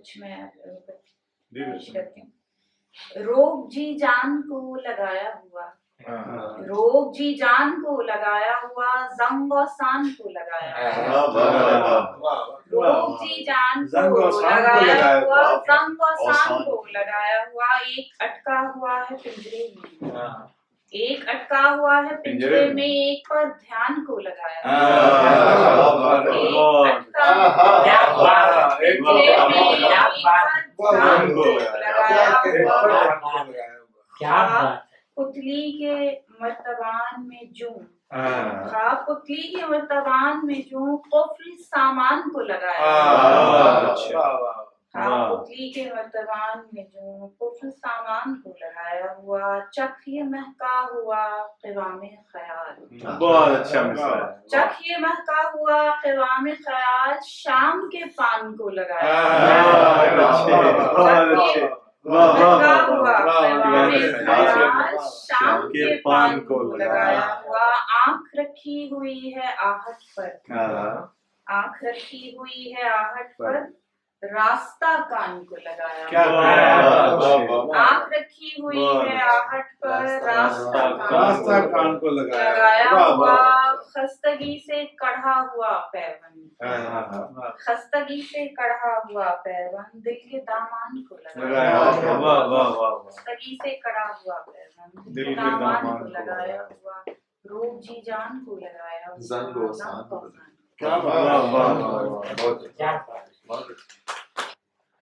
कुछ मैं पेश करती हूँ। रोग जी जान को लगाया हुआ, रोग जी जान को लगाया हुआ, जंग और सान को लगाया हुआ। रोग जी जान को लगाया हुआ, जंग और सान को लगाया हुआ। एक अटका हुआ है पिंजरे में, एक अटका हुआ है पिंजरे में, एक पर ध्यान को लगाया हुआ। एक अटका हुआ पिंजरे में, एक पर ध्यान को लगाया हुआ। क्या बात। पुतली के मर्तबान में जूं, ख्वाब पुतली के मर्तबान में जूं, कुफ्र सामान को लगाया हुआ। ख्वाब पुतली के मर्तबान में जूं, कुफ्र सामान को लगाया हुआ। चख ये महका हुआ क़िवामे ख़याल, बहुत अच्छा मिसाल। चख ये महका हुआ क़िवामे ख़याल, शाम के पान को लगाया हुआ। महका हुआ क़िवामे ख़याल, शाम के पान को लगाया हुआ। आँख रखी हुई है आहट पर, आँख रखी हुई है आहट पर, रास्ता कान को लगाया हुआ। आँख रखी हुई है आहट पर, रास्ता कान को लगाया हुआ। खस्तगी से कढ़ा हुआ पैबंद, खस्तगी से कढ़ा हुआ पैबंद, दिल के दामान को लगाया हुआ। खस्तगी से कढ़ा हुआ पैबंद, दिल के दामान को लगाया हुआ। रोग जी जान को लगाया हुआ, जंग और सान को। क्या बात। क्या बात।